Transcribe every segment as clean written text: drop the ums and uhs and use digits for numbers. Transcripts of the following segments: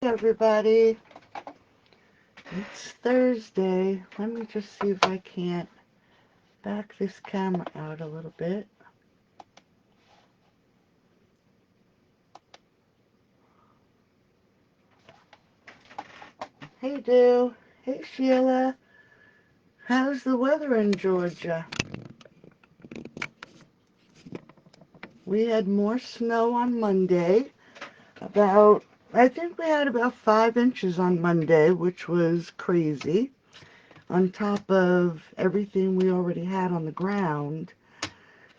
everybody. It's Thursday. Let me just see if I can't back this camera out a little bit. Hey, Doo. Hey, Sheila. How's the weather in Georgia? We had more snow on Monday. I think we had about 5 inches on Monday, which was crazy, on top of everything we already had on the ground.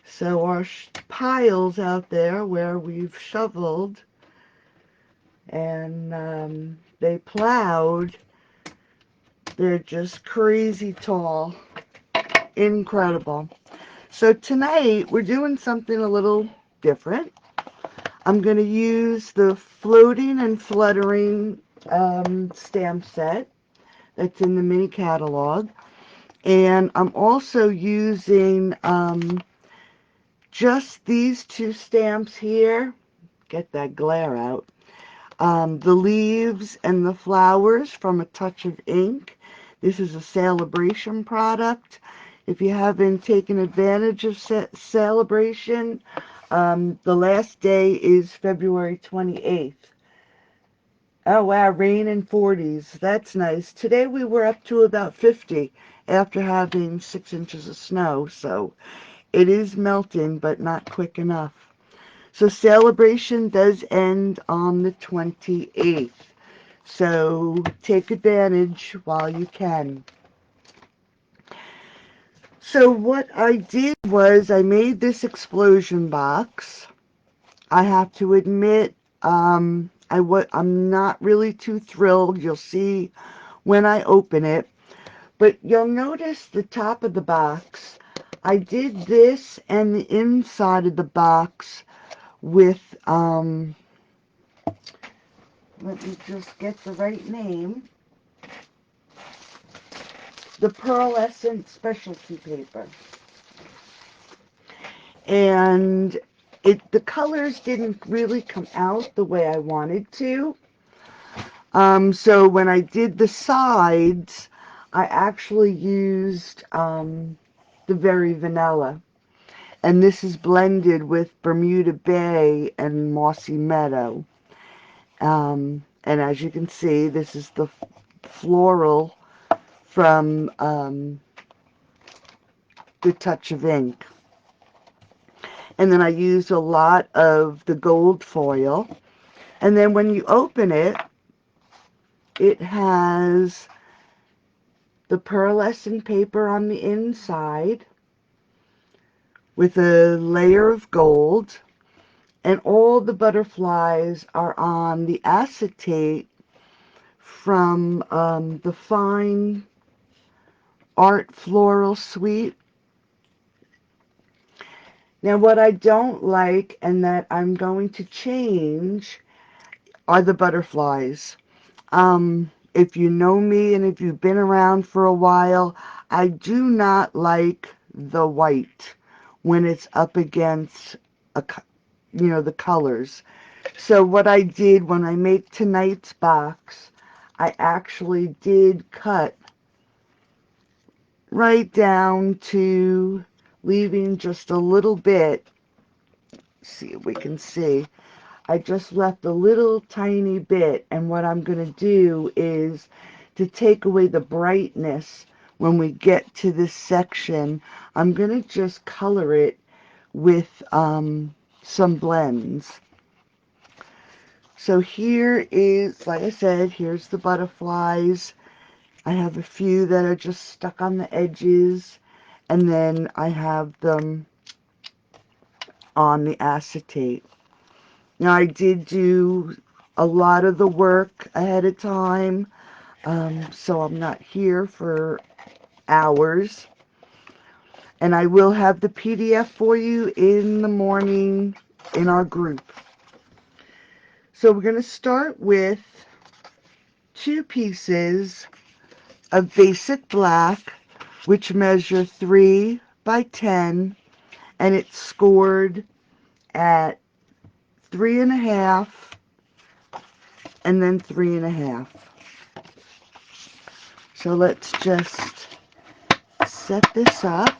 So our piles out there where we've shoveled and they plowed, they're just crazy tall. Incredible. So tonight we're doing something a little different. I'm going to use the Floating and Fluttering stamp set that's in the mini catalog. And I'm also using just these two stamps here. Get that glare out. The leaves and the flowers from A Touch of Ink. This is a Celebration product. If you haven't taken advantage of Celebration, the last day is February 28th. Oh wow, rain and 40s. That's nice. Today we were up to about 50 after having 6 inches of snow, so it is melting, but not quick enough. So Celebration does end on the 28th. So take advantage while you can. So what I did was I made this explosion box. I have to admit, I'm not really too thrilled. You'll see when I open it. But you'll notice the top of the box. I did this and the inside of the box with, let me just get the right name, the pearlescent specialty paper. And the colors didn't really come out the way I wanted to. So when I did the sides, I actually used the Very Vanilla. And this is blended with Bermuda Bay and Mossy Meadow. And as you can see, this is the floral from The Touch of Ink. And then I used a lot of the gold foil. And then when you open it, it has the pearlescent paper on the inside with a layer of gold. And all the butterflies are on the acetate from the Fine Art Floral Suite. Now what I don't like and that I'm going to change are the butterflies. If you know me and if you've been around for a while, I do not like the white when it's up against the colors. So what I did when I make tonight's box, I actually did cut right down to leaving just a little bit. See if we can see. I just left a little tiny bit, and what I'm going to do is to take away the brightness when we get to this section. I'm going to just color it with some blends. So here is, like I said, here's the butterflies. I have a few that are just stuck on the edges, and then I have them on the acetate. Now I did do a lot of the work ahead of time, so I'm not here for hours. And I will have the PDF for you in the morning in our group. So we're going to start with 2 pieces of basic black, which measure 3 by 10, and it's scored at 3.5 and then 3.5. So let's just set this up.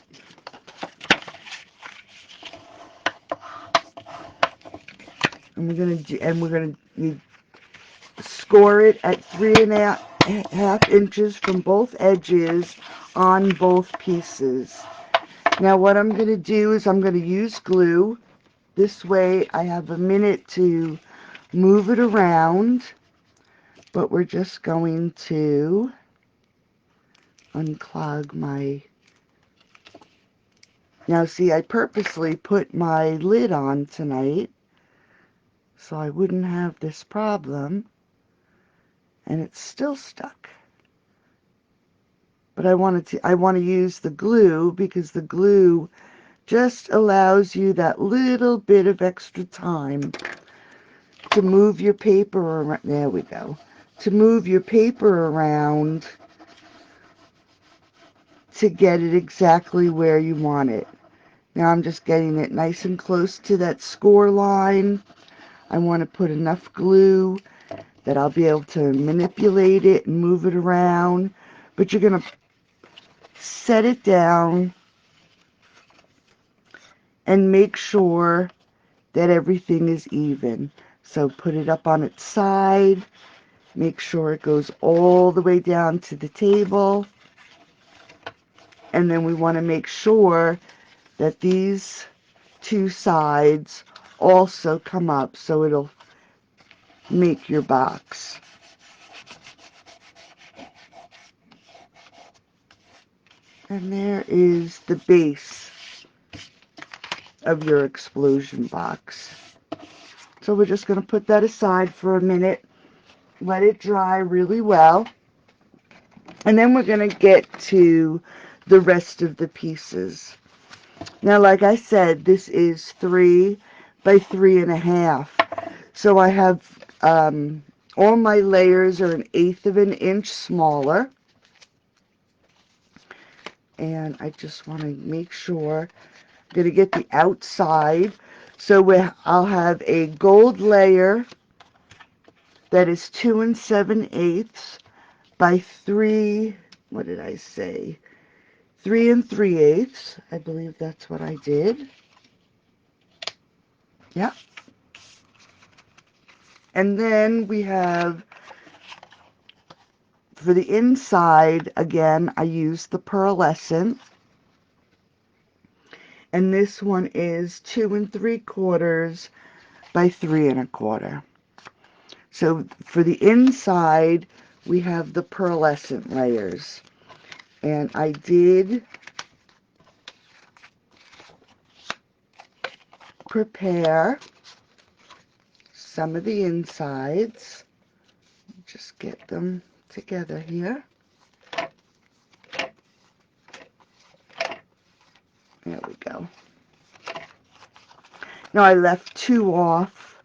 And we're gonna score it at 3.5 inches from both edges on both pieces. Now what I'm going to do is I'm going to use glue. This way I have a minute to move it around, but we're just going to unclog my... Now see, I purposely put my lid on tonight so I wouldn't have this problem, and it's still stuck. But I want to use the glue because the glue just allows you that little bit of extra time to move your paper around. There we go. To move your paper around to get it exactly where you want it. Now I'm just getting it nice and close to that score line. I want to put enough glue that I'll be able to manipulate it and move it around. But you're going to set it down and make sure that everything is even. So put it up on its side. Make sure it goes all the way down to the table. And then we want to make sure that these two sides also come up so it'll make your box. And there is the base of your explosion box. So we're just going to put that aside for a minute, let it dry really well, and then we're going to get to the rest of the pieces. Now, like I said, this is 3 by 3.5. So I have all my layers are 1/8 of an inch smaller. And I just want to make sure I'm going to get the outside. So I'll have a gold layer that is 2 7/8 by 3, what did I say? 3 3/8. I believe that's what I did. Yeah. And then we have, for the inside, again, I used the pearlescent. And this one is 2 3/4 by 3 1/4. So for the inside, we have the pearlescent layers. And I did prepare some of the insides. Just get them together here. There we go. Now I left 2 off,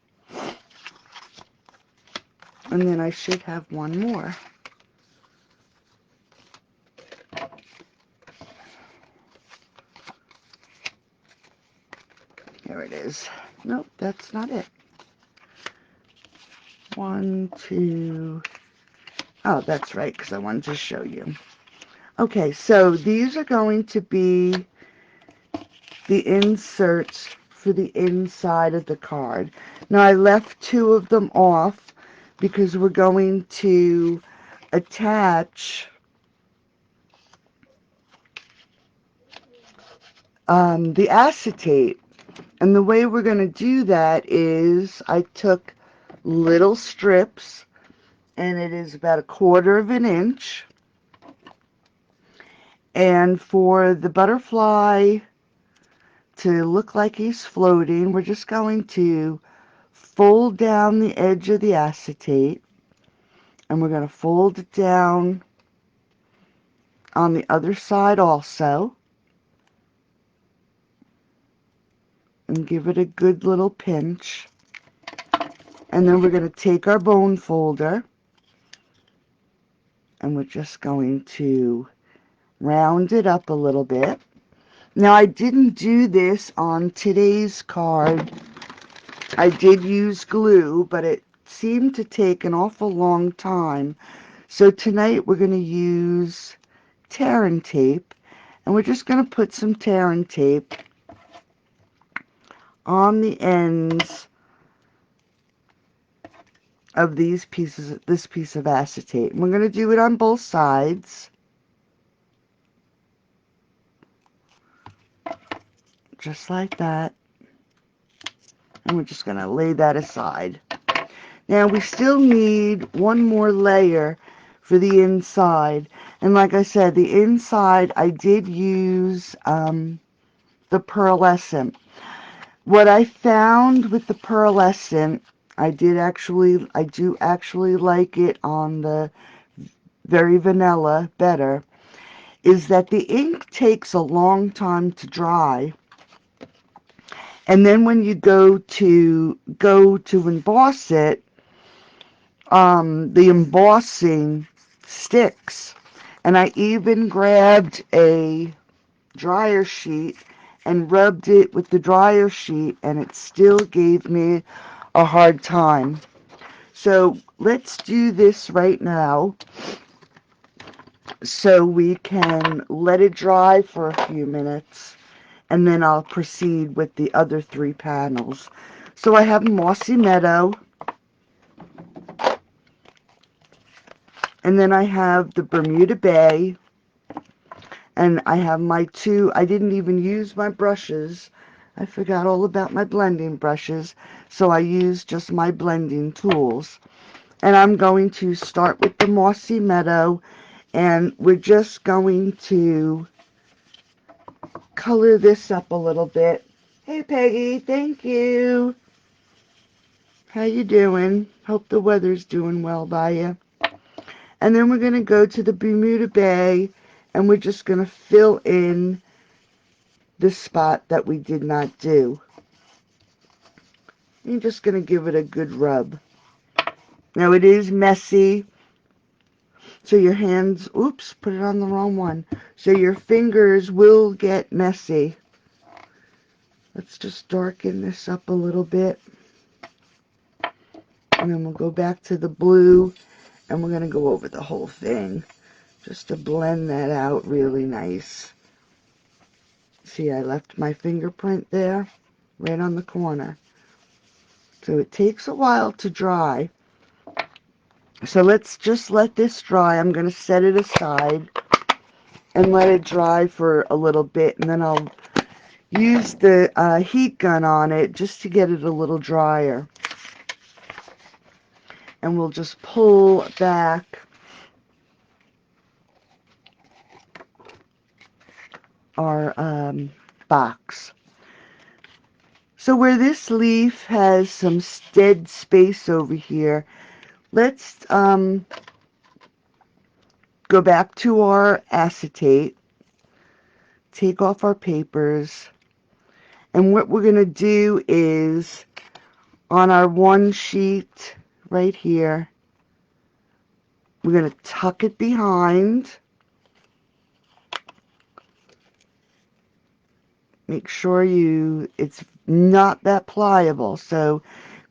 and then I should have 1 more. Here it is. Nope, that's not it. 1, 2. Oh, that's right, because I wanted to show you. Okay, so these are going to be the inserts for the inside of the card. Now I left 2 of them off because we're going to attach the acetate. And the way we're going to do that is I took little strips, and it is about 1/4 of an inch. And for the butterfly to look like he's floating, we're just going to fold down the edge of the acetate, and we're going to fold it down on the other side also, and give it a good little pinch. And then we're going to take our bone folder, and we're just going to round it up a little bit. Now I didn't do this on today's card. I did use glue, but it seem to take an awful long time. So tonight we're going to use tear and tape, and we're just going to put some tear and tape on the ends of these pieces, this piece of acetate. And we're going to do it on both sides, just like that. And we're just going to lay that aside. Now we still need one more layer for the inside. And like I said, the inside I did use the pearlescent. What I found with the pearlescent, I do actually like it on the very vanilla better, is that the ink takes a long time to dry. And then when you go to emboss it, the embossing sticks. And I even grabbed a dryer sheet and rubbed it with the dryer sheet, and it still gave me a hard time. So let's do this right now so we can let it dry for a few minutes, and then I'll proceed with the other 3 panels. So I have Mossy Meadow, and then I have the Bermuda Bay, and I have my 2, I didn't even use my brushes. I forgot all about my blending brushes, so I used just my blending tools. And I'm going to start with the Mossy Meadow, and we're just going to color this up a little bit. Hey Peggy, thank you. How you doing? Hope the weather's doing well by you. And then we're going to go to the Bermuda Bay, and we're just going to fill in the spot that we did not do. You're just going to give it a good rub. Now it is messy, so your hands, oops, put it on the wrong one. So your fingers will get messy. Let's just darken this up a little bit. And then we'll go back to the blue, and we're going to go over the whole thing just to blend that out really nice. See, I left my fingerprint there, right on the corner. So it takes a while to dry. So let's just let this dry. I'm going to set it aside and let it dry for a little bit, and then I'll use the heat gun on it just to get it a little drier. And we'll just pull back our box. So where this leaf has some dead space over here, let's go back to our acetate, take off our papers, and what we're going to do is on our one sheet right here, we're going to tuck it behind. Make sure it's not that pliable, so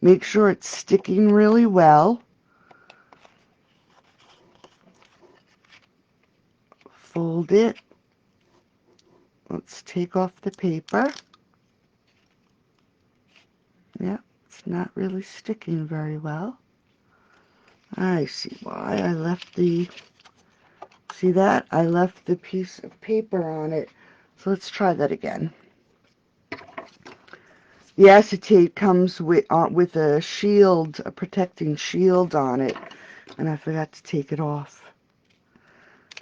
make sure it's sticking really well. Fold it. Let's take off the paper. Yep, it's not really sticking very well. I see why I left see that? I left the piece of paper on it. So let's try that again. The acetate comes with a shield, a protecting shield on it, and I forgot to take it off.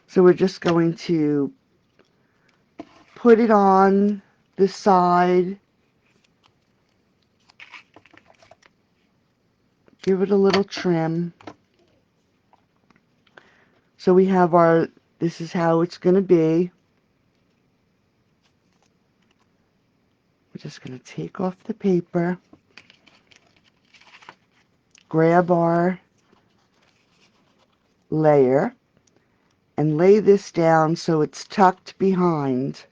So we're just going to put it on the side, give it a little trim. So we have this is how it's going to be. We're just going to take off the paper, grab our layer, and lay this down so it's tucked behind.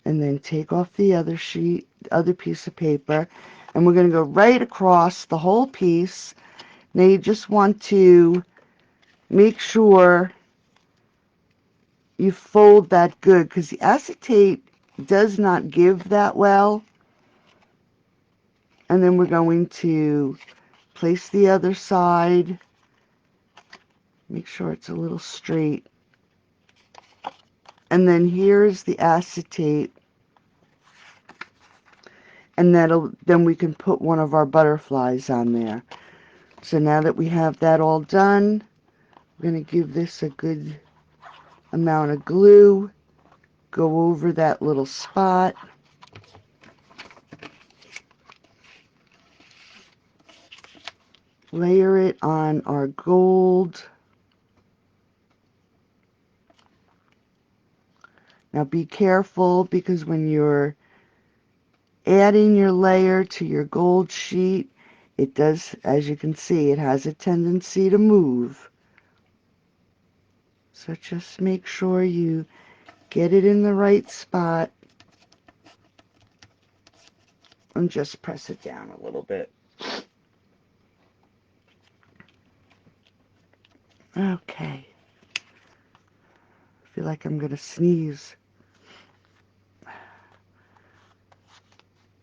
And then take off the other sheet, other piece of paper, And we're going to go right across the whole piece. Now you just want to make sure you fold that good, because the acetate does not give that well. And then we're going to place the other side. Make sure it's a little straight. And then here's the acetate. And then we can put one of our butterflies on there. So now that we have that all done, we're going to give this a good amount of glue. Go over that little spot. Layer it on our gold. Now be careful, because when you're adding your layer to your gold sheet, it does, as you can see, it has a tendency to move. So just make sure you get it in the right spot and just press it down a little bit. Okay. I feel like I'm going to sneeze.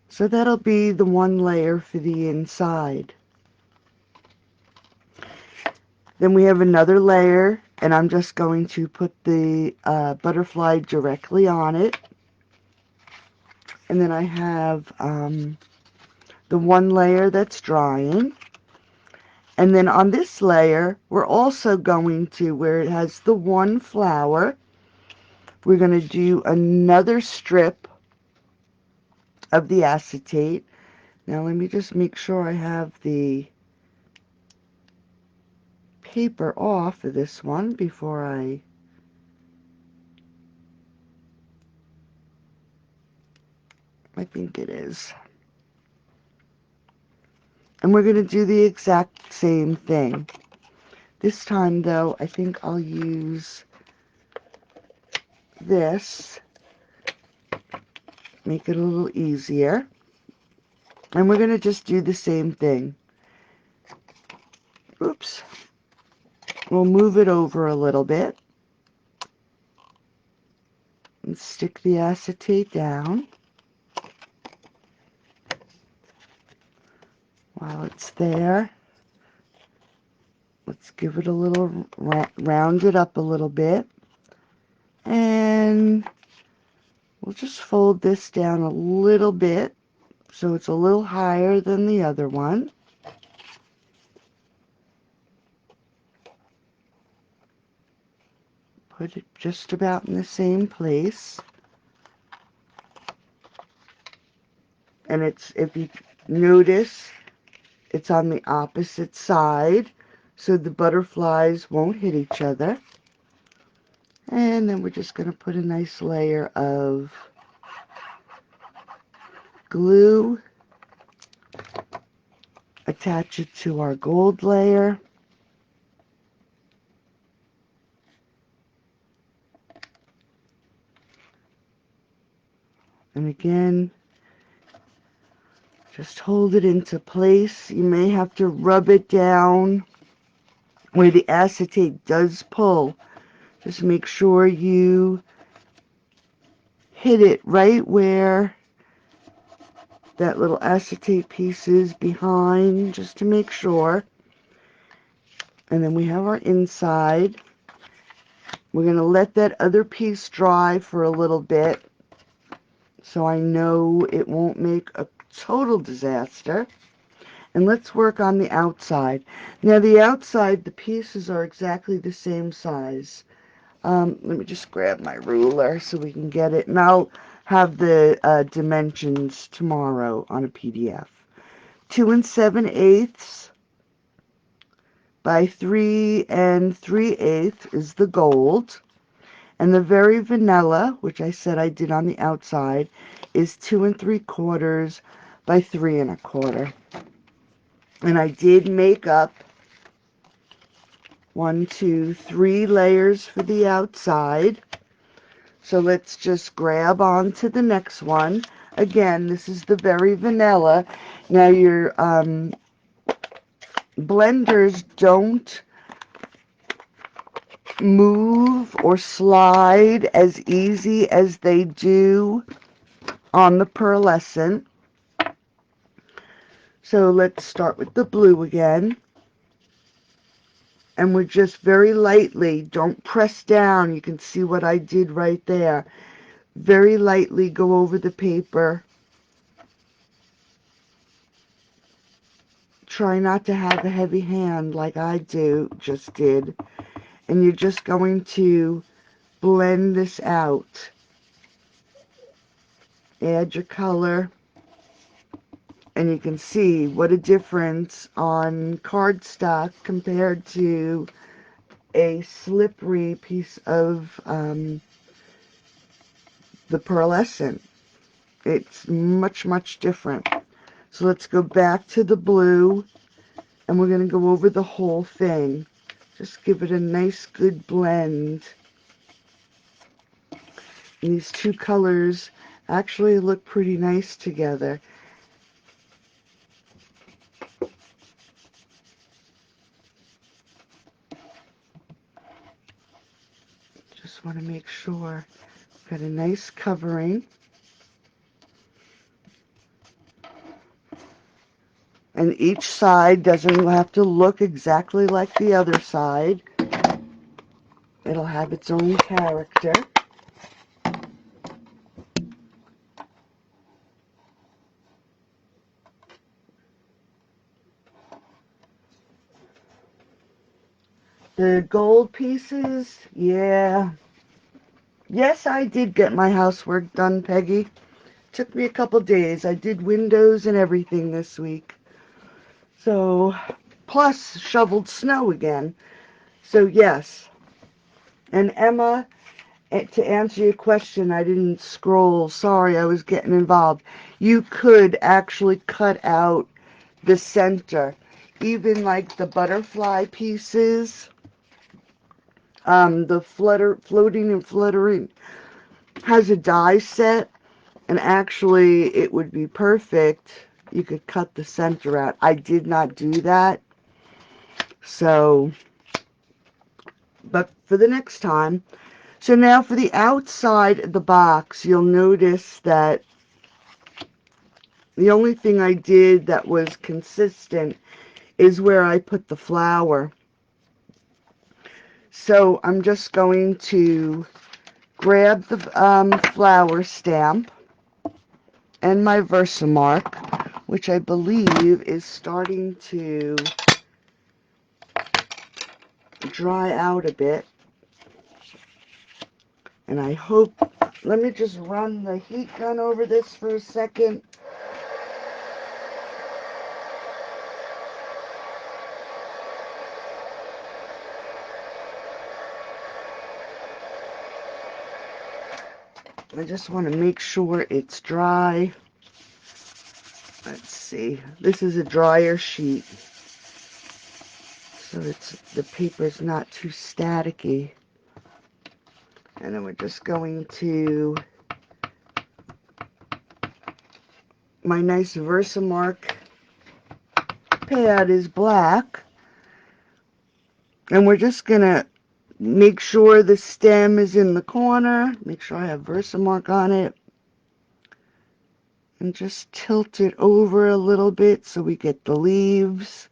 So that'll be the one layer for the inside. Then we have another layer, and I'm just going to put the butterfly directly on it. And then I have the one layer that's drying. And then on this layer, we're also going to, where it has the one flower, we're going to do another strip of the acetate. Now let me just make sure I have the paper off of this one before I think it is. And we're going to do the exact same thing. This time though, I think I'll use this, make it a little easier. And we're going to just do the same thing. Oops. We'll move it over a little bit and stick the acetate down. While it's there, let's give it a little, round it up a little bit. And we'll just fold this down a little bit so it's a little higher than the other one. Put it just about in the same place. And it's, if you notice, it's on the opposite side, so the butterflies won't hit each other. And then we're just going to put a nice layer of glue, attach it to our gold layer. And again, just hold it into place. You may have to rub it down where the acetate does pull. Just make sure you hit it right where that little acetate piece is behind, just to make sure. And then we have our inside. We're going to let that other piece dry for a little bit, so I know it won't make a total disaster. And let's work on the outside. Now the outside, the pieces are exactly the same size. Let me just grab my ruler so we can get it. And I'll have the dimensions tomorrow on a PDF. 2 7/8 by 3 3/8 is the gold. And the very vanilla, which I said I did on the outside, is 2 3/4 by 3 1/4. And I did make up 1, 2, 3 layers for the outside. So let's just grab on to the next one. Again, this is the very vanilla. Now your blenders don't move or slide as easy as they do on the pearlescent. So let's start with the blue again. And we're just very lightly, don't press down. You can see what I did right there. Very lightly go over the paper. Try not to have a heavy hand like I just did. And you're just going to blend this out. Add your color. And you can see what a difference on cardstock compared to a slippery piece of the pearlescent. It's much, much different. So let's go back to the blue, and we're going to go over the whole thing. Just give it a nice, good blend. And these two colors actually look pretty nice together. Just want to make sure got a nice covering. And each side doesn't have to look exactly like the other side. It'll have its own character. The gold pieces, yeah. Yes, I did get my housework done, Peggy. Took me a couple days. I did windows and everything this week. So, plus shoveled snow again. So, yes. And Emma, to answer your question, I didn't scroll. Sorry, I was getting involved. You could actually cut out the center. Even like the butterfly pieces, the floating and fluttering has a die set, and actually it would be perfect. You could cut the center out. I did not do that. So, but for the next time. So now for the outside of the box, you'll notice that the only thing I did that was consistent is where I put the flower. So I'm just going to grab the flower stamp and my Versamark, which I believe is starting to dry out a bit. And I hope, let me just run the heat gun over this for a second. I just want to make sure it's dry. Let's see. This is a dryer sheet, so the paper's not too staticky. And then we're just going to, my nice Versamark pad is black, and we're just gonna make sure the stem is in the corner, make sure I have Versamark on it, and just tilt it over a little bit so we get the leaves.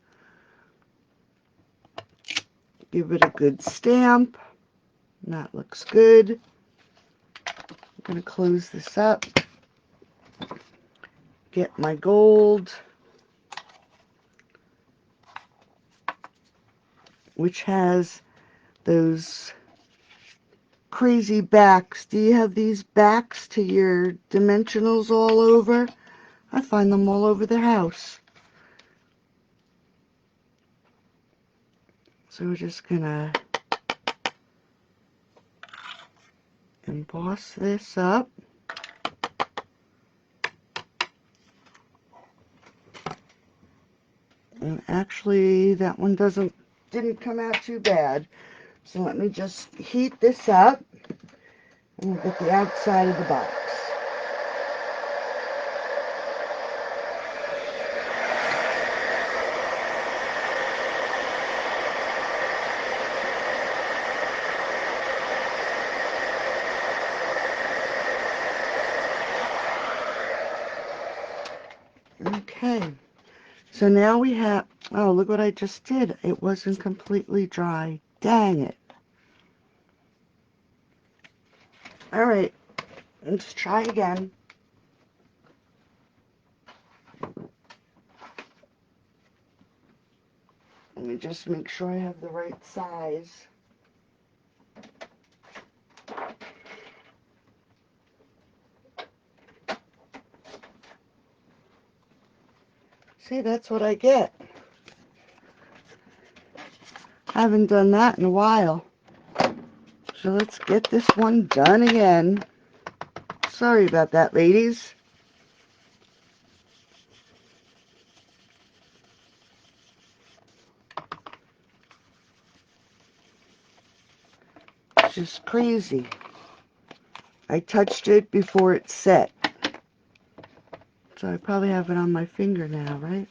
Give it a good stamp. That looks good. I'm going to close this up. Get my gold, which has those crazy backs. Do you have these backs to your dimensionals all over? I find them all over the house. So we're just going to emboss this up. And actually, that one didn't come out too bad. So let me just heat this up, and we'll get the outside of the box. Okay, so now we have, oh, look what I just did. It wasn't completely dry. Dang it. All right, let's try again. Let me just make sure I have the right size. See, that's what I get. Haven't done that in a while. So let's get this one done again. Sorry about that, ladies. It's just crazy. I touched it before it set. So I probably have it on my finger now, right?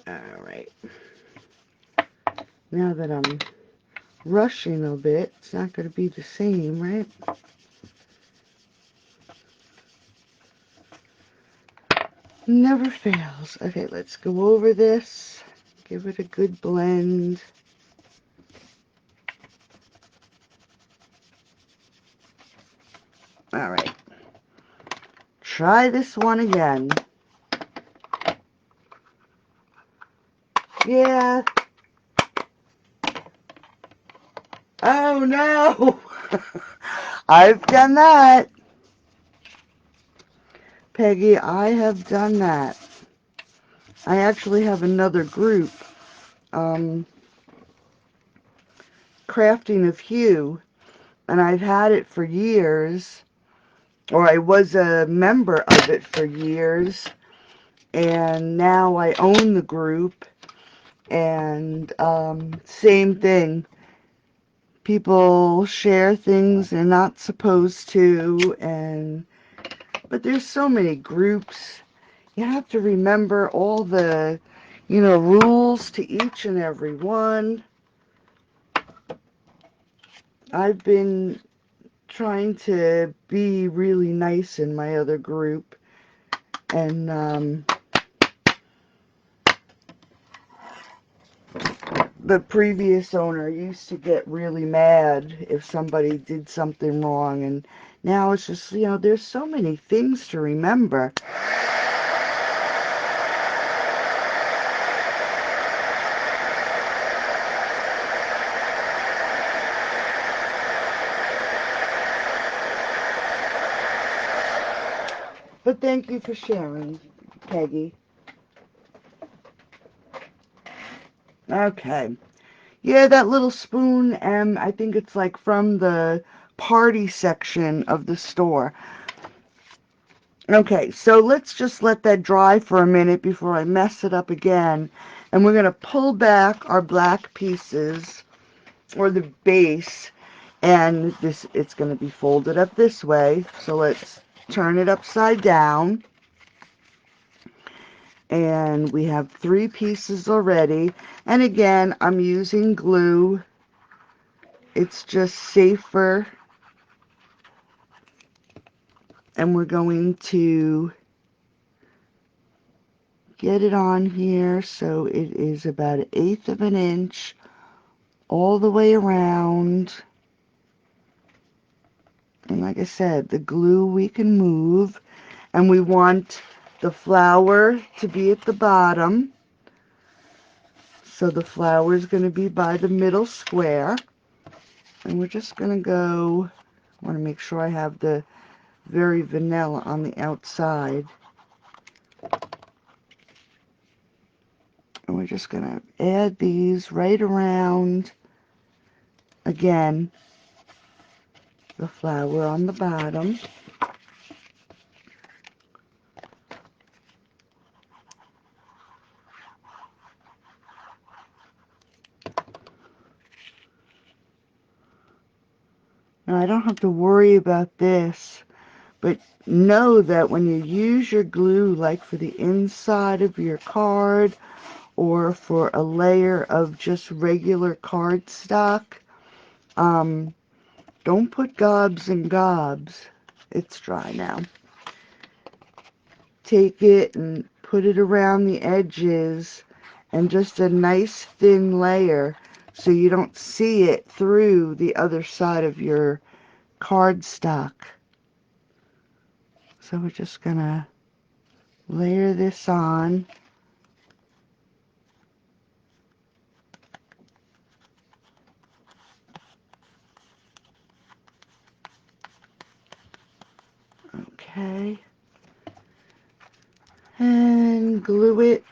Alright. Now that I'm rushing a bit, it's not going to be the same, right? Never fails. Okay, let's go over this. Give it a good blend. Alright. Try this one again. Yeah. Oh no! I've done that. Peggy, I have done that. I actually have another group, Crafting of Hue, and I've had it for years, or I was a member of it for years, and now I own the group, and same thing. People share things they're not supposed to, but there's so many groups. You have to remember all the, rules to each and every one. I've been trying to be really nice in my other group, and the previous owner used to get really mad if somebody did something wrong, and now it's just, there's so many things to remember. But thank you for sharing, Peggy. Okay. Yeah, that little spoon, I think it's like from the party section of the store. Okay, so let's just let that dry for a minute before I mess it up again. And we're going to pull back our black pieces, or the base, and it's going to be folded up this way. So let's turn it upside down. And we have 3 pieces already. And again, I'm using glue. It's just safer. And we're going to get it on here so it is about 1/8 of an inch all the way around. And like I said, the glue we can move. And we want the flower to be at the bottom. So the flower is going to be by the middle square. And we're just going to go, I want to make sure I have the very vanilla on the outside. And we're just going to add these right around, again, the flower on the bottom. Now I don't have to worry about this, but know that when you use your glue, like for the inside of your card or for a layer of just regular cardstock, don't put gobs and gobs. It's dry now. Take it and put it around the edges, and just a nice thin layer so you don't see it through the other side of your cardstock. So we're just gonna layer this on. Okay. And glue it.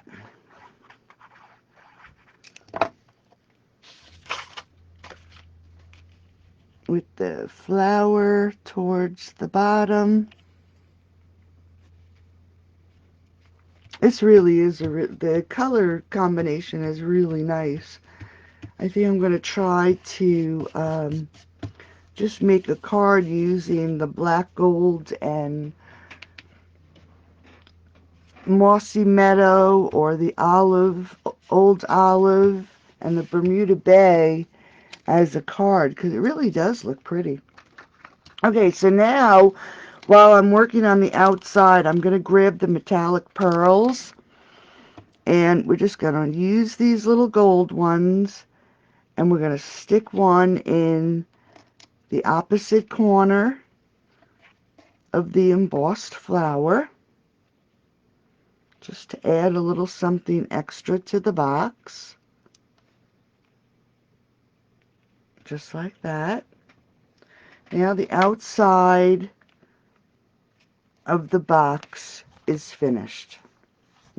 With the flower towards the bottom. This really is the color combination is really nice. I think I'm going to try to just make a card using the black gold and mossy meadow, or the old olive, and the Bermuda Bay as a card, because it really does look pretty. Okay, so now while I'm working on the outside, I'm going to grab the metallic pearls, and we're just going to use these little gold ones, and we're going to stick one in the opposite corner of the embossed flower, just to add a little something extra to the box, just like that. Now the outside of the box is finished.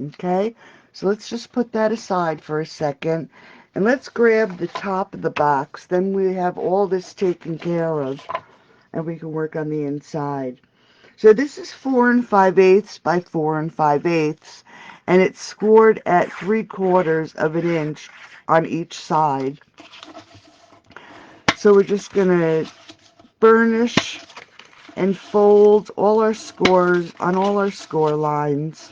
Okay, so let's just put that aside for a second, and let's grab the top of the box. Then we have all this taken care of, and we can work on the inside. So this is 4 5/8 by 4 5/8, and it's scored at 3/4 of an inch on each side. So we're just going to burnish and fold all our scores on all our score lines.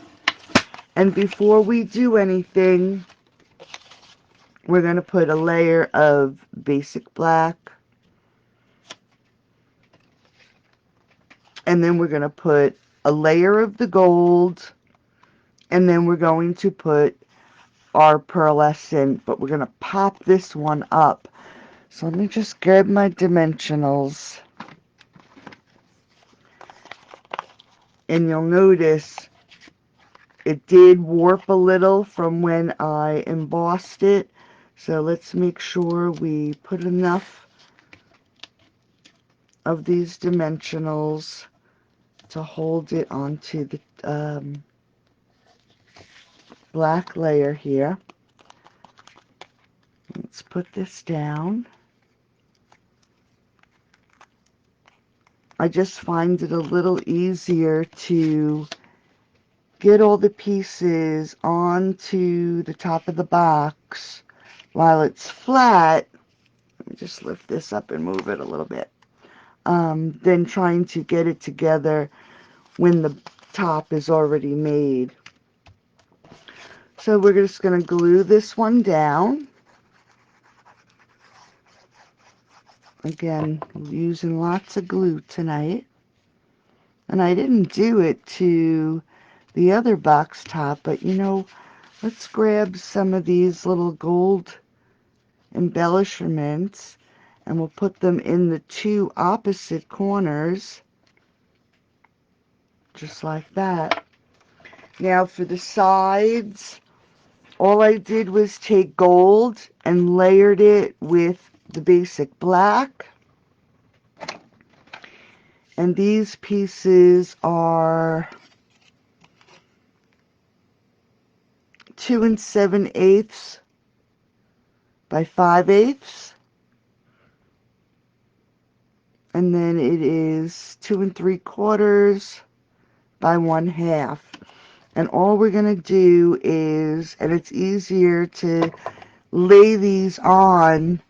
And before we do anything, we're going to put a layer of basic black, and then we're going to put a layer of the gold, and then we're going to put our pearlescent, but we're going to pop this one up. So let me just grab my dimensionals, and you'll notice it did warp a little from when I embossed it. So let's make sure we put enough of these dimensionals to hold it onto the black layer here. Let's put this down. I just find it a little easier to get all the pieces onto the top of the box while it's flat. Let me just lift this up and move it a little bit. Then trying to get it together when the top is already made. So we're just going to glue this one down. Again, using lots of glue tonight. And I didn't do it to the other box top, but you know, let's grab some of these little gold embellishments, and we'll put them in the two opposite corners, just like that. Now for the sides, all I did was take gold and layered it with the basic black. And these pieces are 2 7/8 by 5/8. And then it is 2 3/4 by 1/2. And all we're going to do is, and it's easier to lay these on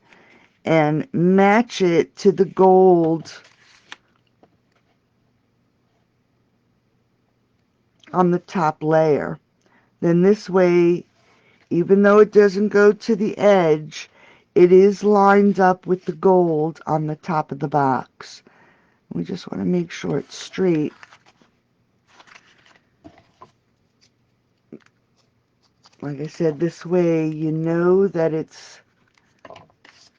and match it to the gold on the top layer. Then this way, even though it doesn't go to the edge, it is lined up with the gold on the top of the box. We just want to make sure it's straight. Like I said, this way you know that it's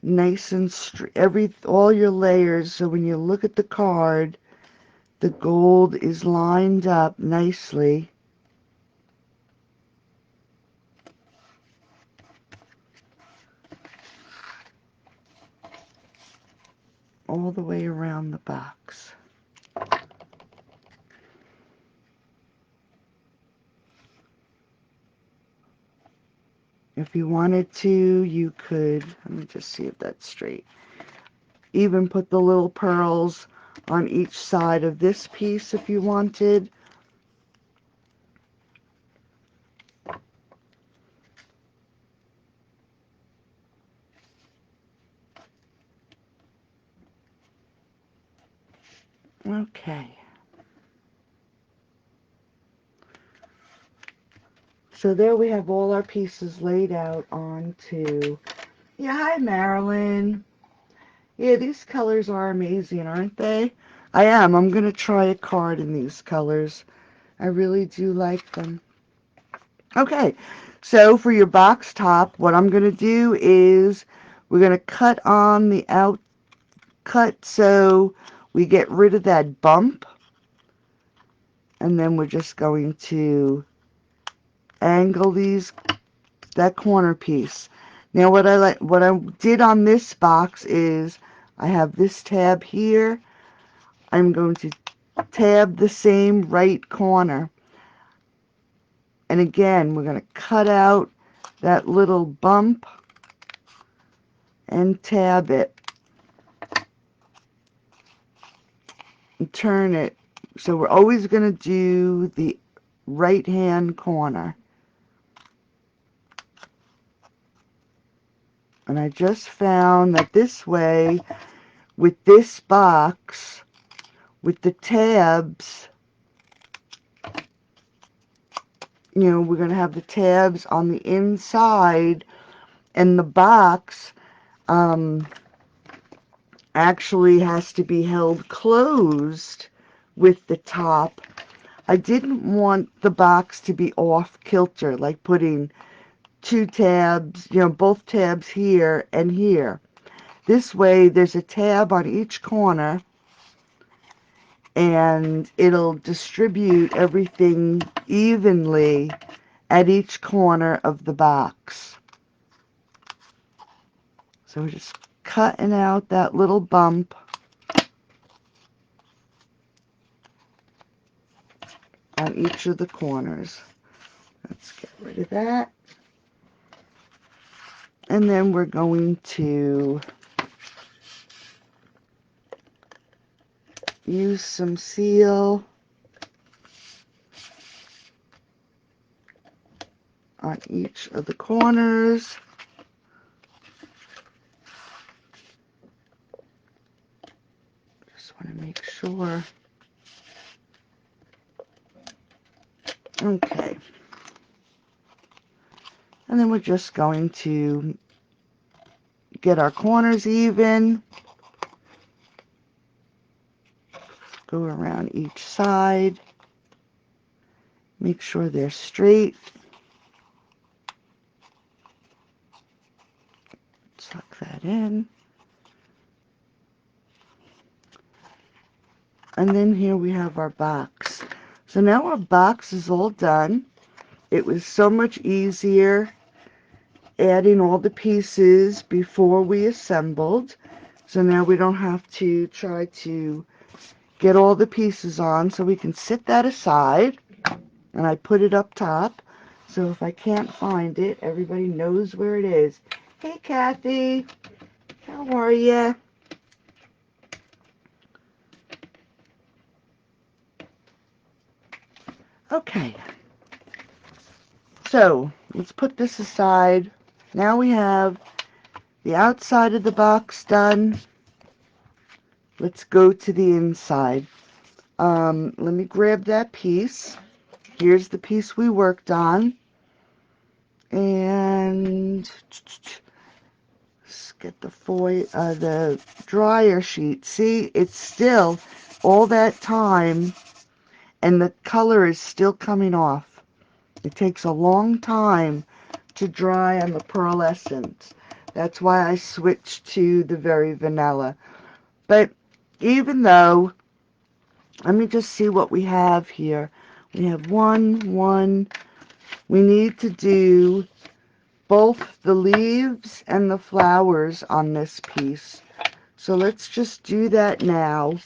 nice and straight, all your layers, so when you look at the card, the gold is lined up nicely. All the way around the box. If you wanted to, you could, let me just see if that's straight, even put the little pearls on each side of this piece if you wanted. Okay. So there we have all our pieces laid out onto, yeah, hi Marilyn. Yeah, these colors are amazing, aren't they? I'm going to try a card in these colors. I really do like them. Okay, so for your box top, what I'm going to do is we're going to cut on the cut so we get rid of that bump. And then we're just going to angle that corner piece. Now what I did on this box is I have this tab here. I'm going to tab the same right corner. And again, we're going to cut out that little bump and tab it and turn it. So we're always going to do the right hand corner. And I just found that this way, with this box, with the tabs, you know, we're going to have the tabs on the inside, and the box actually has to be held closed with the top. I didn't want the box to be off kilter, like putting two tabs, you know, both tabs here and here. This way there's a tab on each corner, and it'll distribute everything evenly at each corner of the box. So we're just cutting out that little bump on each of the corners. Let's get rid of that. And then we're going to use some seal on each of the corners. Just want to make sure. Okay. And then we're just going to get our corners even. Go around each side. Make sure they're straight. Tuck that in. And then here we have our box. So now our box is all done. It was so much easier adding all the pieces before we assembled. So now we don't have to try to get all the pieces on. So we can set that aside. And I put it up top. So if I can't find it, everybody knows where it is. Hey, Kathy. How are you? Okay. So let's put this aside. Now we have the outside of the box done. Let's go to the inside. Let me grab that piece. Here's the piece we worked on. And let's get the foil, the dryer sheet. See, it's still all that time, and the color is still coming off. It takes a long time to dry on the pearlescent. That's why I switched to the very vanilla. But even though, let me just see what we have here. We have one. We need to do both the leaves and the flowers on this piece. So let's just do that now.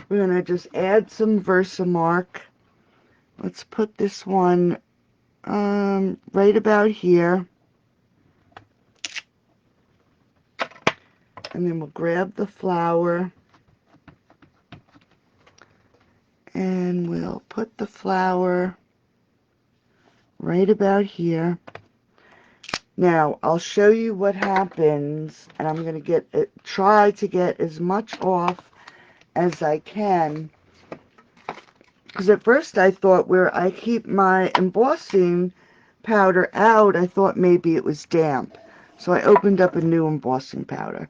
We're going to just add some Versamark. Let's put this one right about here. And then we'll grab the flower. And we'll put the flower right about here. Now, I'll show you what happens, and I'm going to try to get as much off as I can. Because at first I thought where I keep my embossing powder out, I thought maybe it was damp. So I opened up a new embossing powder,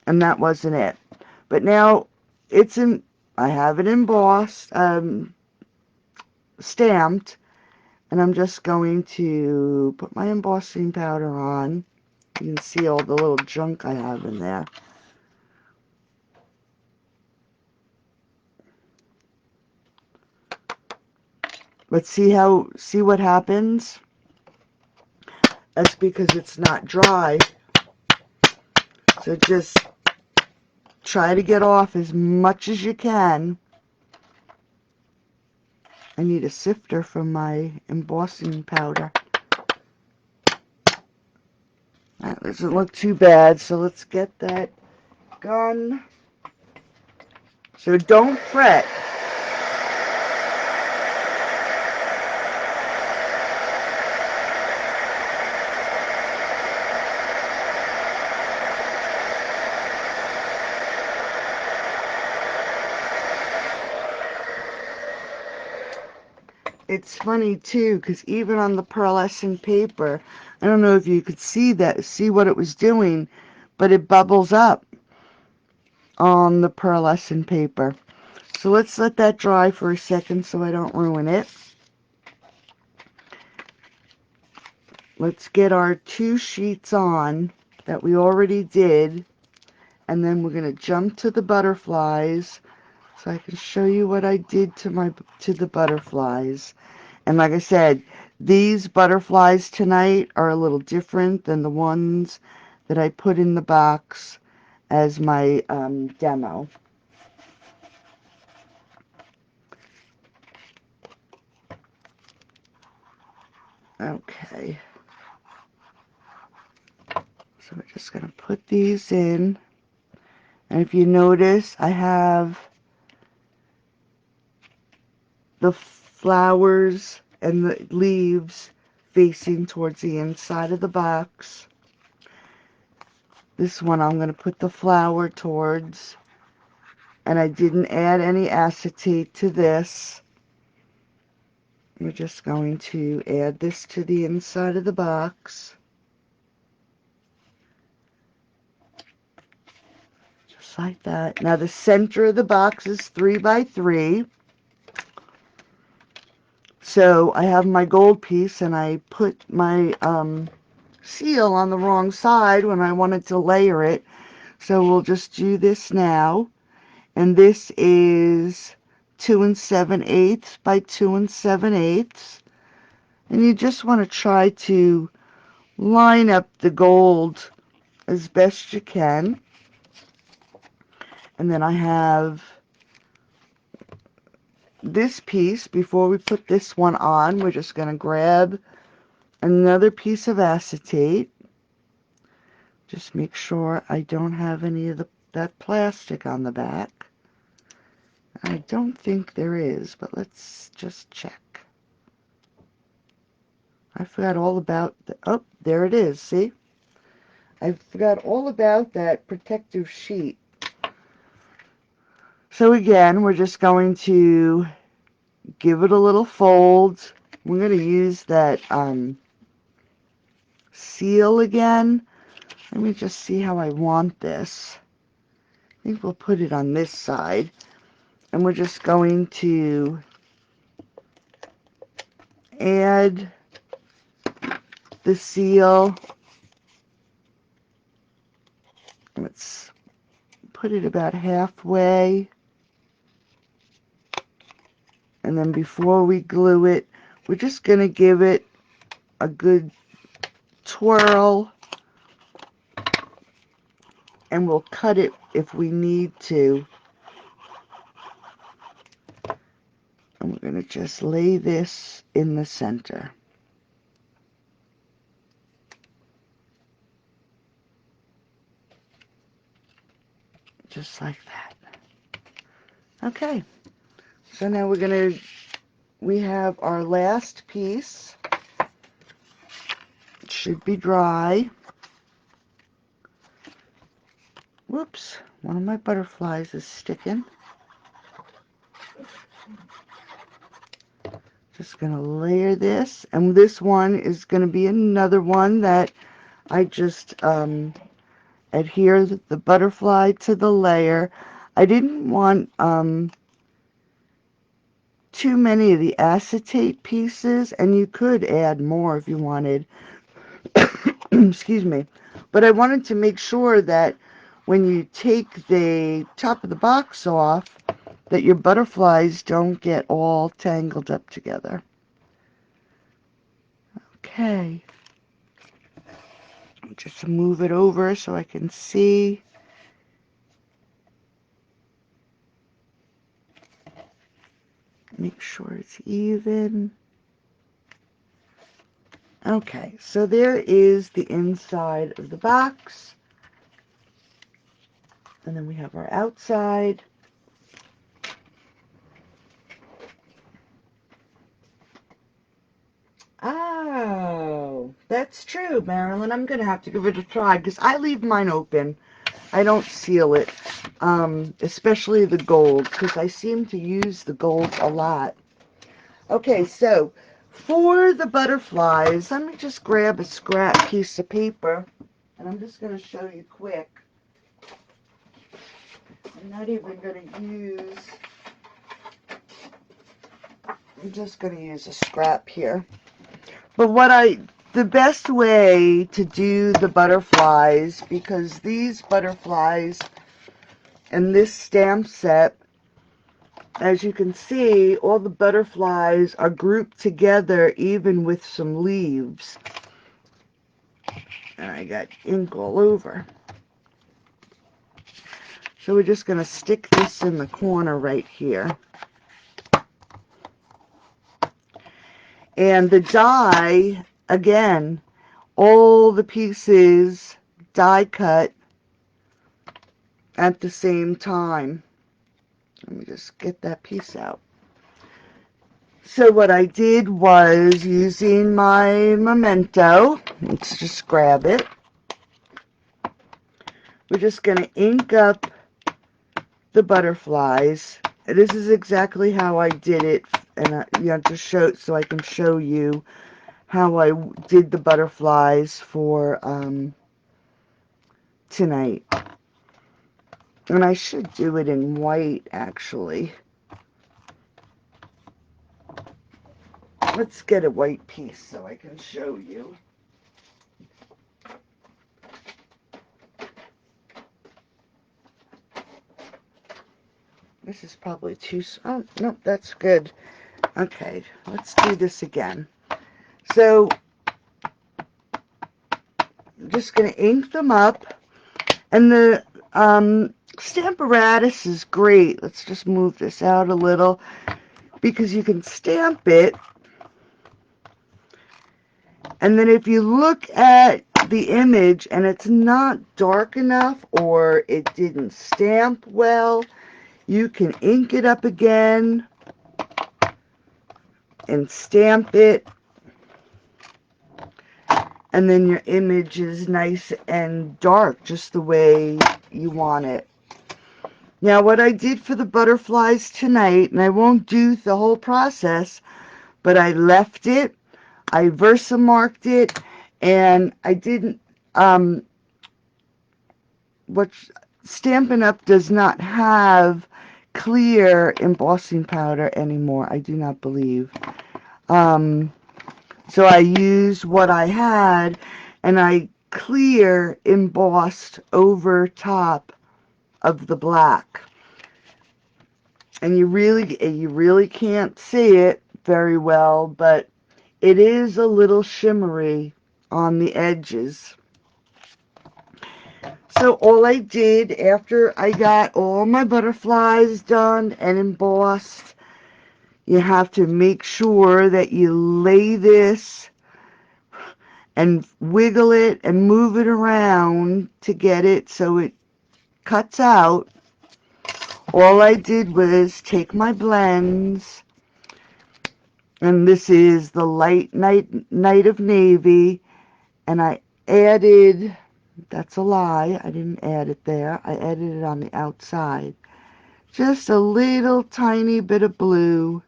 and that wasn't it. But now I have it embossed, stamped, and I'm just going to put my embossing powder on. You can see all the little junk I have in there. But see what happens? That's because it's not dry. So just try to get off as much as you can. I need a sifter for my embossing powder. That doesn't look too bad, so let's get that gun. So don't fret. It's funny too, because even on the pearlescent paper, I don't know if you could see what it was doing, but it bubbles up on the pearlescent paper. So let's let that dry for a second so I don't ruin it. Let's get our 2 sheets on that we already did, and then we're going to jump to the butterflies so I can show you what I did to the butterflies. And like I said, these butterflies tonight are a little different than the ones that I put in the box as my demo. Okay. So we're just going to put these in. And if you notice, I have the flowers and the leaves facing towards the inside of the box. This one I'm going to put the flower towards. And I didn't add any acetate to this. We're just going to add this to the inside of the box. Just like that. Now the center of the box is 3 by 3. So I have my gold piece and I put my seal on the wrong side when I wanted to layer it. So we'll just do this now. And this is 2 7/8 by 2 7/8. And you just want to try to line up the gold as best you can. And then I have this piece. Before we put this one on, we're just going to grab another piece of acetate. Just make sure I don't have any of that plastic on the back. I don't think there is, but let's just check. I forgot all about oh, there it is, see? I forgot all about that protective sheet. So again, we're just going to give it a little fold, we're going to use that seal again. Let me just see how I want this. I think we'll put it on this side. And we're just going to add the seal. Let's put it about halfway. And then before we glue it, we're just going to give it a good twirl. And we'll cut it if we need to. And we're going to just lay this in the center. Just like that. Okay. So now we have our last piece. It should be dry. Whoops, one of my butterflies is sticking. Just going to layer this, and this one is going to be another one that I just adhere the butterfly to the layer. I didn't want too many of the acetate pieces, and you could add more if you wanted. Excuse me. But I wanted to make sure that when you take the top of the box off, that your butterflies don't get all tangled up together. Okay. Just move it over so I can see. Make sure it's even. Okay, so there is the inside of the box. And then we have our outside. Oh, that's true, Marilyn. I'm going to have to give it a try because I leave mine open. I don't seal it, especially the gold, because I seem to use the gold a lot. Okay, so for the butterflies, let me just grab a scrap piece of paper, and I'm just going to show you quick. I'm not even going to use, I'm just going to use a scrap here. But the best way to do the butterflies, because these butterflies and this stamp set, as you can see, all the butterflies are grouped together even with some leaves. And I got ink all over. So we're just going to stick this in the corner right here. And the die, again, all the pieces die cut at the same time. Let me just get that piece out. So what I did was, using my Memento, let's just grab it. We're just going to ink up the butterflies. This is exactly how I did it, and to show, so I can show you how I did the butterflies for tonight. And I should do it in white, actually. Let's get a white piece so I can show you. This is probably too, oh, no, that's good. Okay, let's do this again. So, I'm just going to ink them up. And the stamp apparatus is great. Let's just move this out a little, because you can stamp it. And then if you look at the image and it's not dark enough, or it didn't stamp well, you can ink it up again and stamp it, and then your image is nice and dark, just the way you want it. Now, what I did for the butterflies tonight, and I won't do the whole process, but I left it. I Versamarked it, and I didn't, what Stampin' Up! Does not have clear embossing powder anymore, I do not believe. So I used what I had, and I clear embossed over top of the black. And you really can't see it very well, but it is a little shimmery on the edges. So all I did after I got all my butterflies done and embossed, you have to make sure that you lay this and wiggle it and move it around to get it so it cuts out. All I did was take my blends, and this is the light night of navy, and I added, that's a lie, I didn't add it there, I added it on the outside. Just a little tiny bit of blue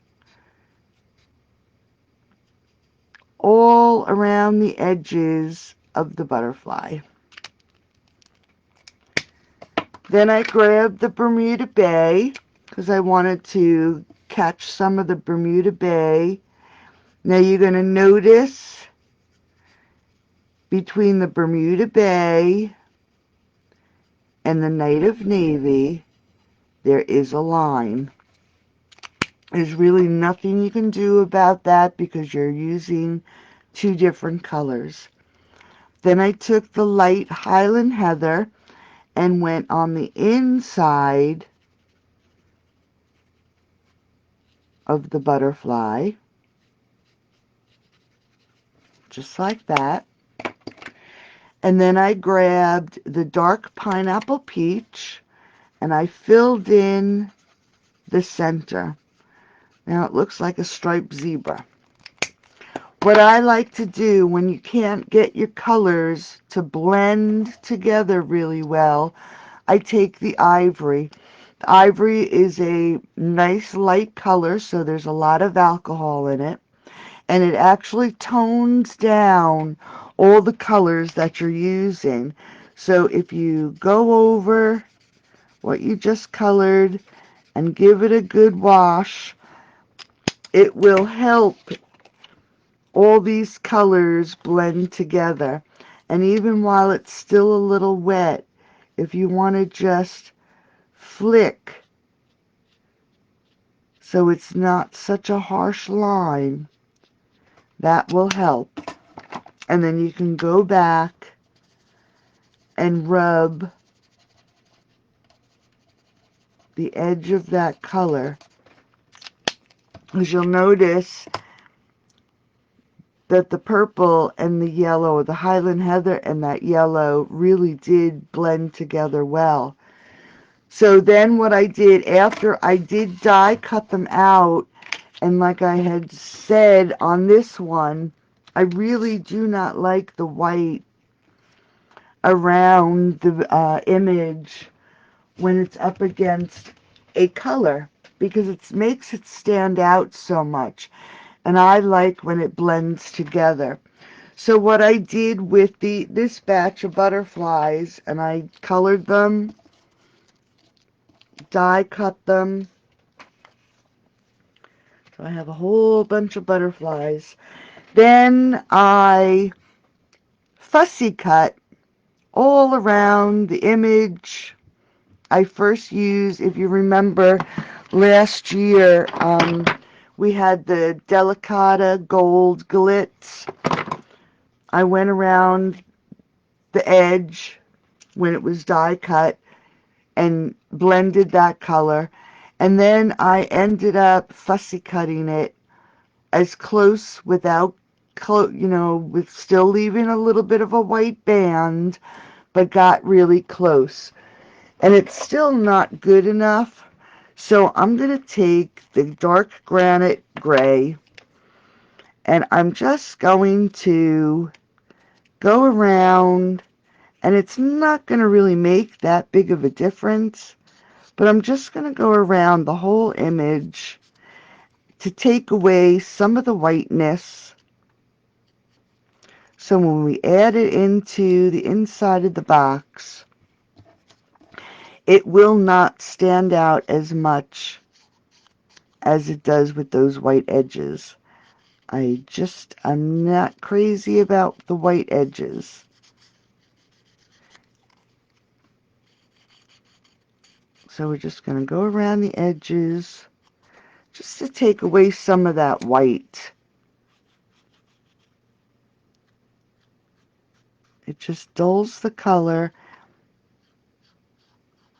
all around the edges of the butterfly. Then I grabbed the Bermuda Bay because I wanted to catch some of the Bermuda Bay. Now you're going to notice between the Bermuda Bay and the Night of Navy, there is a line. There's really nothing you can do about that because you're using two different colors. Then I took the light Highland Heather and went on the inside of the butterfly, just like that. And then I grabbed the dark pineapple peach and I filled in the center. Now it looks like a striped zebra. What I like to do when you can't get your colors to blend together really well, I take the ivory. The ivory is a nice light color, so there's a lot of alcohol in it, and it actually tones down all the colors that you're using. So if you go over what you just colored and give it a good wash, it will help all these colors blend together. And even while it's still a little wet, if you want to just flick so it's not such a harsh line, that will help. And then you can go back and rub the edge of that color. As you'll notice that the purple and the yellow, the Highland Heather and that yellow really did blend together well. So then what I did, after I did die cut them out, and like I had said on this one, I really do not like the white around the image when it's up against a color, because it makes it stand out so much. And I like when it blends together. So what I did with this batch of butterflies, and I colored them, die cut them. So I have a whole bunch of butterflies. Then I fussy cut all around the image. I first used, if you remember, last year, we had the Delicata Gold Glitz. I went around the edge when it was die cut and blended that color. And then I ended up fussy cutting it as close without, with still leaving a little bit of a white band, but got really close. And it's still not good enough. So I'm going to take the dark granite gray, and I'm just going to go around, and it's not going to really make that big of a difference, but I'm just going to go around the whole image to take away some of the whiteness. So when we add it into the inside of the box, it will not stand out as much as it does with those white edges. I'm not crazy about the white edges. So we're just going to go around the edges just to take away some of that white. It just dulls the color.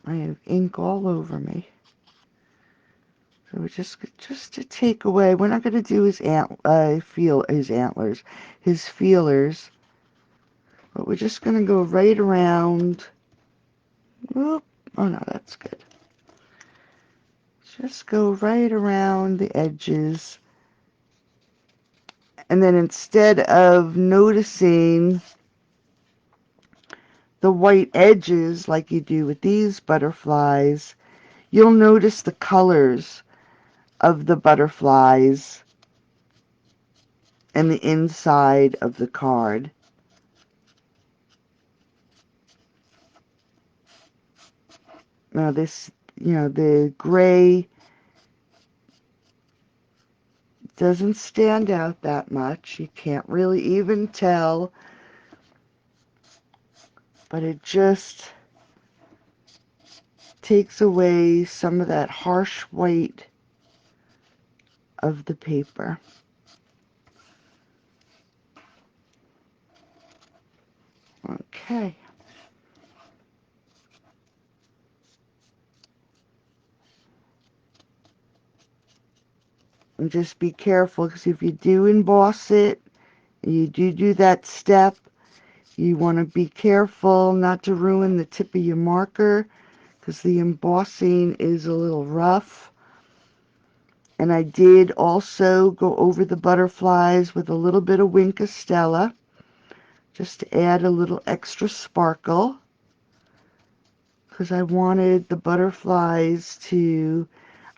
I have ink all over me. So we're just to take away. We're not going to do his antlers, his feelers. But we're just going to go right around. Whoop. Oh no, that's good. Just go right around the edges. And then instead of noticing the white edges like you do with these butterflies, you'll notice the colors of the butterflies and the inside of the card. Now this, the gray doesn't stand out that much. You can't really even tell, but it just takes away some of that harsh white of the paper. Okay. And just be careful, because if you do emboss it, you do that step, you want to be careful not to ruin the tip of your marker, because the embossing is a little rough. And I did also go over the butterflies with a little bit of Wink of Stella, just to add a little extra sparkle, because I wanted the butterflies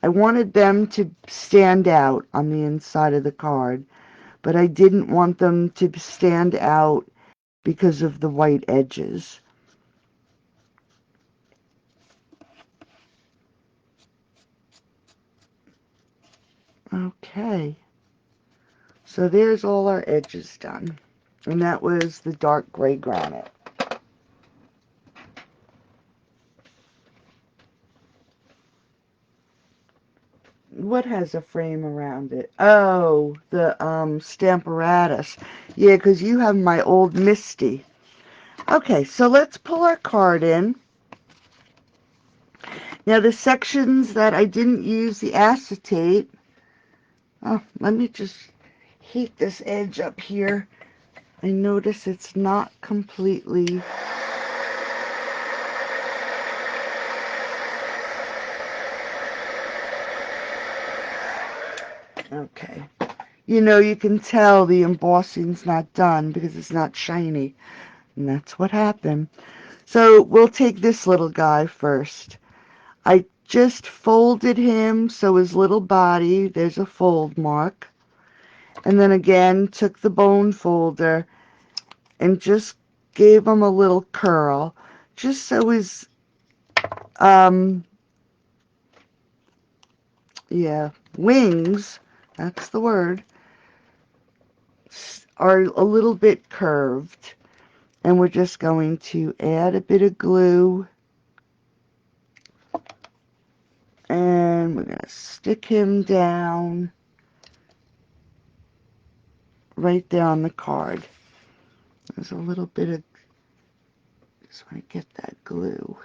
I wanted them to stand out on the inside of the card, but I didn't want them to stand out because of the white edges. Okay, so there's all our edges done, and that was the dark gray granite. What has a frame around it? Oh, the Stamparatus. Yeah, because you have my old Misty. Okay, so let's pull our card in. Now the sections that I didn't use the acetate, let me just heat this edge up here. I notice it's not completely... Okay. You can tell the embossing's not done because it's not shiny. And that's what happened. So we'll take this little guy first. I just folded him so his little body, there's a fold mark. And then again, took the bone folder and just gave him a little curl. Just so his, wings, that's the word, are a little bit curved. And we're just going to add a bit of glue. And we're going to stick him down right there on the card. There's a little bit of, just want to get that glue.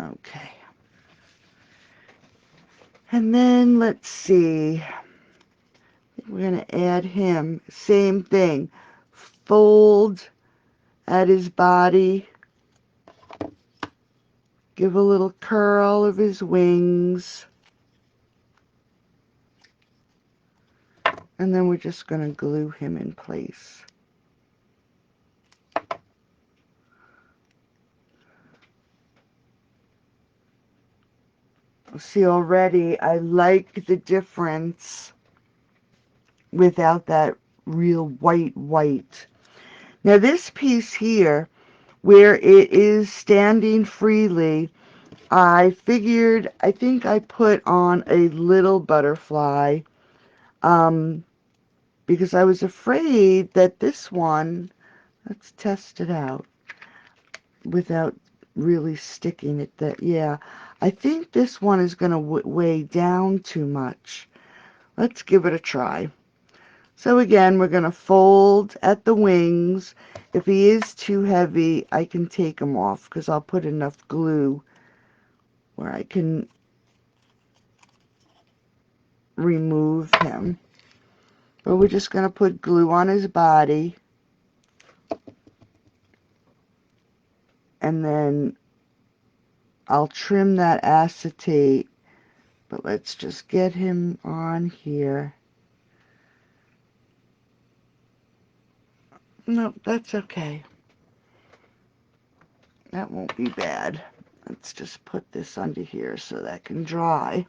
Okay. And then let's see. We're going to add him. Same thing. Fold at his body. Give a little curl of his wings. And then we're just going to glue him in place. See, already I like the difference without that real white. Now this piece here, where it is standing freely, I figured, I think I put on a little butterfly, because I was afraid that this one, let's test it out without really sticking it that, yeah, I think this one is going to weigh down too much. Let's give it a try. So again, we're going to fold at the wings. If he is too heavy, I can take him off because I'll put enough glue where I can remove him. But we're just going to put glue on his body. And then I'll trim that acetate. But let's just get him on here. Nope, that's okay. That won't be bad. Let's just put this under here so that can dry.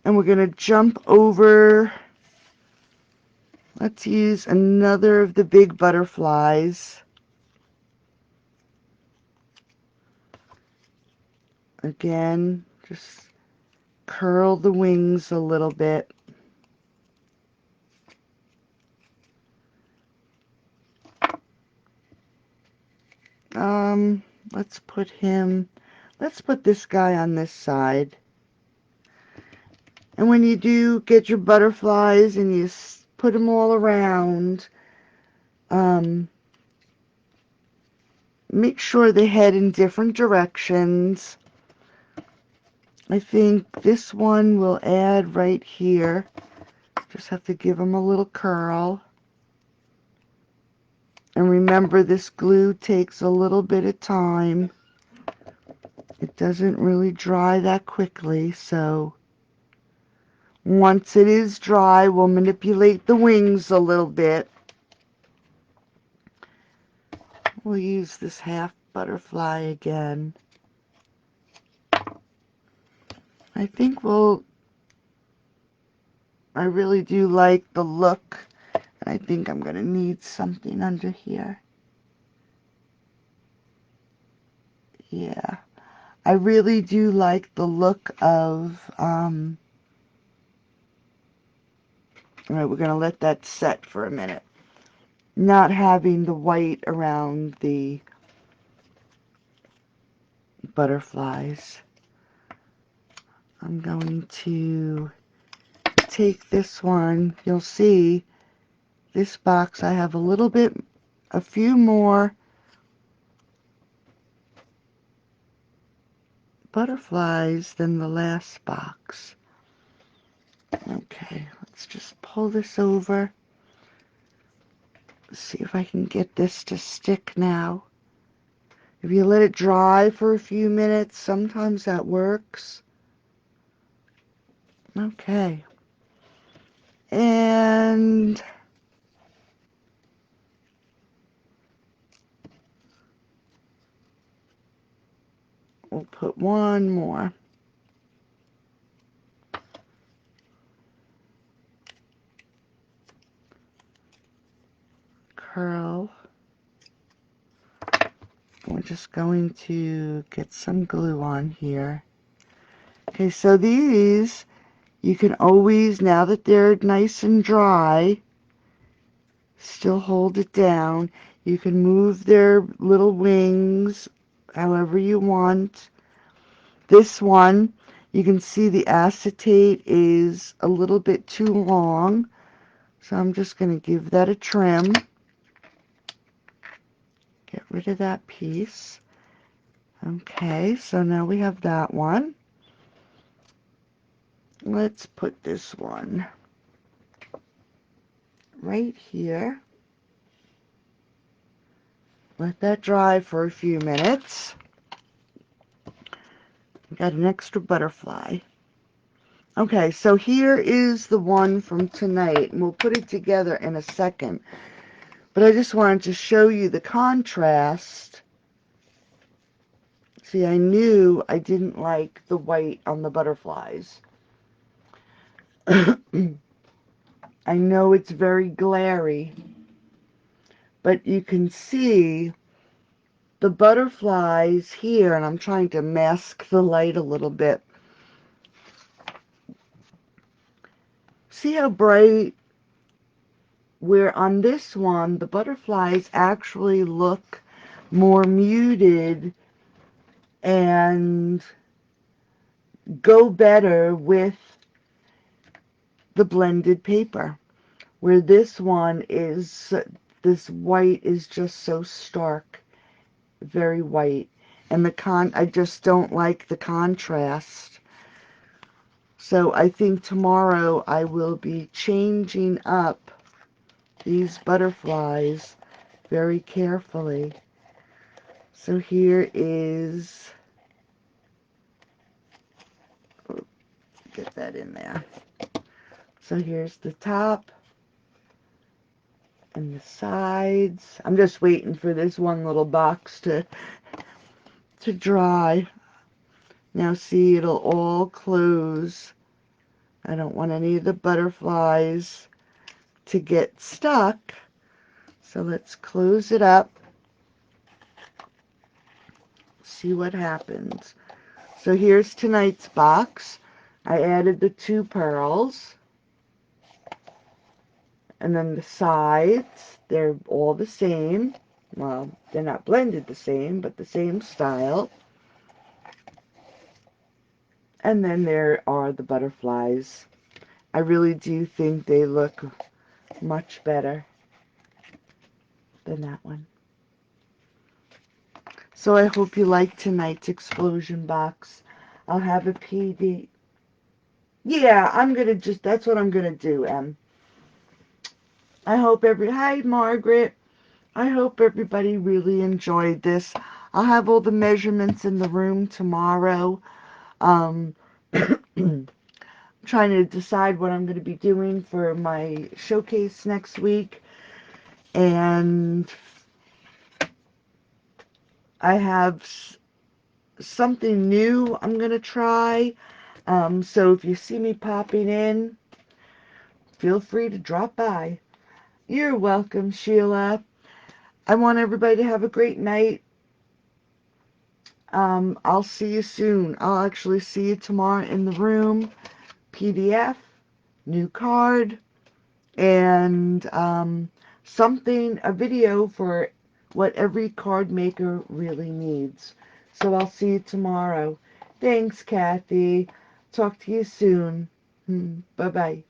And we're going to jump over. Let's use another of the big butterflies. Again, just curl the wings a little bit. Let's put this guy on this side. And when you do get your butterflies and you put them all around, make sure they head in different directions. I think this one will add right here. Just have to give them a little curl. And remember, this glue takes a little bit of time. It doesn't really dry that quickly, so once it is dry, we'll manipulate the wings a little bit. We'll use this half butterfly again. I really do like the look. I think I'm going to need something under here. Yeah. I really do like the look of, alright, we're going to let that set for a minute. Not having the white around the butterflies. I'm going to take this one. You'll see this box, I have a few more butterflies than the last box. Okay, let's just pull this over. See if I can get this to stick now. If you let it dry for a few minutes, sometimes that works. Okay. And we'll put one more. Curl. We're just going to get some glue on here. Okay, so these, you can always, now that they're nice and dry, still hold it down. You can move their little wings however you want. This one, you can see the acetate is a little bit too long, so I'm just going to give that a trim. Get rid of that piece. Okay, so now we have that one. Let's put this one right here. Let that dry for a few minutes. Got an extra butterfly. Okay, so here is the one from tonight, and we'll put it together in a second. But I just wanted to show you the contrast. See, I knew I didn't like the white on the butterflies. I know it's very glary, but you can see the butterflies here, and I'm trying to mask the light a little bit. See how bright? Where on this one, the butterflies actually look more muted and go better with the blended paper. Where this one is, this white is just so stark, very white. And I just don't like the contrast. So I think tomorrow I will be changing up these butterflies very carefully. So here is, get that in there. So here's the top and the sides. I'm just waiting for this one little box to dry. Now see, it'll all close. I don't want any of the butterflies to get stuck. So let's close it up. See what happens. So here's tonight's box. I added the 2 pearls. And then the sides, they're all the same. Well, they're not blended the same, but the same style. And then there are the butterflies. I really do think they look much better than that one. So I hope you like tonight's explosion box. I'll have a PD. Yeah, that's what I'm gonna do, Em. Hi, Margaret. I hope everybody really enjoyed this. I'll have all the measurements in the room tomorrow. I'm trying to decide what I'm going to be doing for my showcase next week. And I have something new I'm going to try. So if you see me popping in, feel free to drop by. You're welcome, Sheila. I want everybody to have a great night. I'll see you soon. I'll actually see you tomorrow in the room. PDF, new card, and a video for what every card maker really needs. So I'll see you tomorrow. Thanks, Kathy. Talk to you soon. Bye-bye.